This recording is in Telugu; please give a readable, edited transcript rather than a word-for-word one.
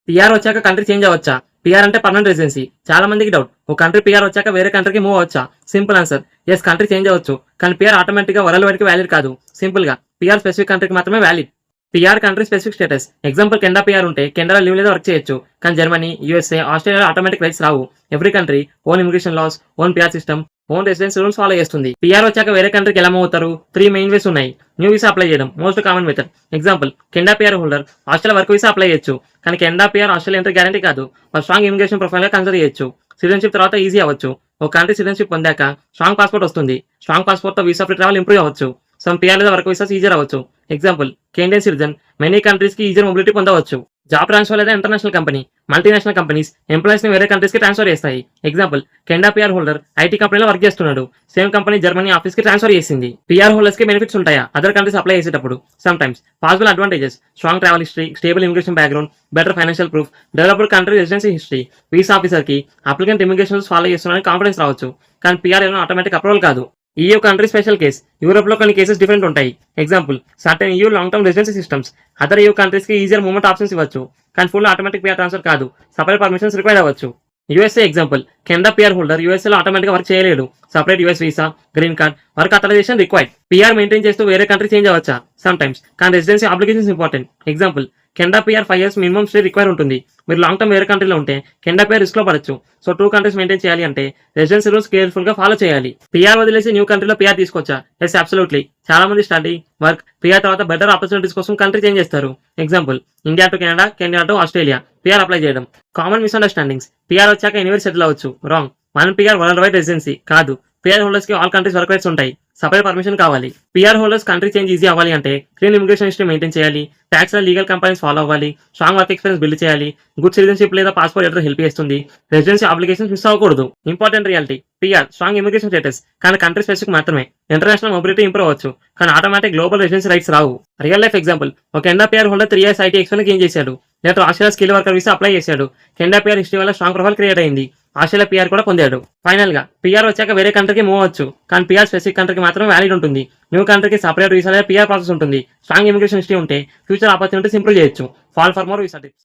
పీఆర్ వచ్చాక కంట్రీ చేంజ్ అవ్వచ్చా? పీఆర్ అంటే పర్మనెంట్ రెసిడెన్సీ. చాలా మందికి డౌట్. ఒక కంట్రీ పీఆర్ వచ్చాక వేరే కంట్రీకి మూవ్ అవ్వచ్చా? Simple answer yes, country change అవ్వచ్చు. కానీ పీఆర్ ఆటోమేటిక్గా వరల్డ్ వైడ్కి వ్యాలిడ్ కాదు. సింపుల్ గా పీఆర్ స్పెసిఫిక్ కంట్రీకి మాత్రమే valid. PR country specific status. Example Canada PR ఉంటే కెనడా లీవ్ లేదా వర్క్ చేయొచ్చు. కానీ Germany, USA, Australia automatic rights రావు. Every country own immigration laws, own PR system, own residence rules follow చేస్తుంది. పీఆర్ వచ్చాక వేరే కంట్రీకి ఎలా మూవ్ అవుతారు? 3 మెయిన్ వేస్ ఉన్నాయి. న్యూ వీసా అప్లై చేయడం most common method. Example Canada PR holder Australia work visa apply చేయొచ్చు. కానీ Canada PR Australia entry guarantee కాదు. స్ట్రాంగ్ ఇమిగ్రేషన్ ప్రొఫైల్ గా కన్సిడర్ చేయొచ్చు. సిటిజన్షిప్ తర్వాత ఈజీ అవ్వచ్చు. ఒక కంట్రీ సిటిజన్షిప్ పొందాక స్ట్రాంగ్ పాస్పోర్ట్ వస్తుంది. స్ట్రాంగ్ పాస్పోర్ట్ తో వీసా ఫ్రీ ట్రావెల్ ఇంప్రూవ్ అవ్వచ్చు. సమ్ పీఆర్ లేదా వర్క్ వీసాస్ ఈజీ అవ్వచ్చు. Example Canadian citizen many countries కి ఈజీర్ మొబిలిటీ పొందవచ్చు. జాబ్ ట్రాన్స్ఫర్ లేదా international company, multinational companies employees ని వేరే కంట్రీస్ కి ట్రాన్స్ఫర్ చేస్తాయి. Example Canada PR holder IT కంపెనీలో వర్క్ చేస్తున్నాడు. సేమ్ కంపెనీ జర్మనీ ఆఫీస్ కి ట్రాన్స్ఫర్ చేసింది. పీఆర్ హోల్డర్స్ కి బెనిఫిట్స్ ఉంటాయా అదర్ కంట్రీస్ అప్లై చేసేటప్పుడు? Some times. Possible advantages: strong travel history, stable immigration background, better financial proof, developed country residency history. Visa officer కి అప్లికెంట్ ఇమిగ్రేషన్ రూల్స్ ఫాలో చేస్తున్నారని కాన్ఫిడెన్స్ రావచ్చు. కానీ పీఆర్ ఏమైనా ఆటోమేటిక్ అప్రూవల్ కాదు. EU country special case. Europe లో కొన్ని కేసెస్ డిఫరెంట్ ఉంటాయి. Example certain EU long term residency systems other EU countries కి ఈజియర్ మూవ్మెంట్ ఆప్షన్స్ ఇవ్వచ్చు. కానీ ఫుల్ ఆటోమేటిక్ పీఆర్ ట్రాన్స్ఫర్ కాదు. సపరేట్ పర్మిషన్స్ రిక్వైర్ అవ్వచ్చు. USA example Canada PR holder USA లో ఆటోమేటిక్ వర్క్ చేయలేడు. Separate US visa, green card, work authorization required. PR maintain చేస్తూ వేరే కంట్రీ చేంజ్ అవ్వచ్చా? Sometimes. కానీ residency applications important. Example Canada PR 5 years minimum stay require ఉంటుంది. మీరు లాంగ్ టర్మ్ వేరే కంట్రీలో ఉంటే కెనడా పీఆర్ రిస్క్ లో పడచ్చు. సో 2 కంట్రీస్ మెయింటైన్ చేయాలి అంటే రెసిడెన్సీ రూల్స్ కేర్ఫుల్ గా ఫాలో చేయాలి. పీఆర్ వదిలేసి న్యూ కంట్రీలో పీఆర్ తీసుకోవచ్చా? Yes, absolutely. చాలా మంది స్టడీ, వర్క్, పీఆర్ తర్వాత బెటర్ ఆపర్చునిటీస్ కోసం కంట్రీ చేంజ్ చేస్తారు. Example India to Canada, Canada to Australia PR apply చేయడం. కామన్ మిస్అండర్స్టాండింగ్స్: పీఆర్ వచ్చాక ఎనీవేర్ సెటిల్ అవ్వచ్చు. రాంగ్. మన పీఆర్ వరల్డ్ వైడ్ రెసిడెన్సీ కాదు. పీఆర్ హోల్డర్స్ కి ఆల్ కంట్రీస్ వర్క్ రైట్స్ ఉంటాయి. సపరేట్ పర్మిషన్ కావాలి. PR holders country change easy అవ్వాలి అంటే క్లీన్ ఇమిగ్రేషన్ హిస్టరీ మెయింటైన్ చేయాలి. ట్యాక్స్ లీగల్ కంపెనీస్ ఫాలో అవ్వాలి. స్ట్రాంగ్ వర్క్ ఎక్స్పీరియన్స్ బిల్డ్ చేయాలి. గుడ్ సిటిజన్షిప్ లేదా పాస్పోర్ట్ లెటర్ హెల్ప్ చేస్తుంది. రెసిడెన్సీ అప్లికేషన్స్ మిస్ అవ్వకూడదు. Important reality: PR strong immigration status, కానీ కంట్రీ స్పెసిఫిక్ మాత్రమే. ఇంటర్నేషనల్ మొబిలిటీ ఇంప్రూవ్ అవ్వచ్చు, కానీ ఆటోమేటిక్ గ్లోబల్ రెసిడెన్సీ రైట్స్ రావు. రియల్ లైఫ్ ఎగ్జాంపుల్: ఒక Canada PR holder 3 years IT experience gain చేశాడు. లేదా Australia skill worker visa apply చేశాడు. కెనడా పీఆర్ హిస్టరీ వల్ల స్ట్రాంగ్ ప్రొఫైల్ క్రియేట్ అయింది. ఆస్ట్రేలియా పీఆర్ కూడా పొందాడు. ఫైనల్ గా పీఆర్ వచ్చాక వేరే కంట్రీకి మూవ్ అవ్వచ్చు. కానీ పీఆర్ స్పెసిఫిక్ కంట్రీకి మాత్రం వ్యాలిడ్ ఉంటుంది. న్యూ కంట్రీకి సపరేట్ వీసా లేదా పీఆర్ ప్రాసెస్ ఉంటుంది. స్ట్రాంగ్ ఇమిగ్రేషన్ హిస్టరీ ఉంటే ఫ్యూచర్ ఆపర్చునిటీస్ ఇంప్రూవ్ చేయొచ్చు. Fall for more visa tips.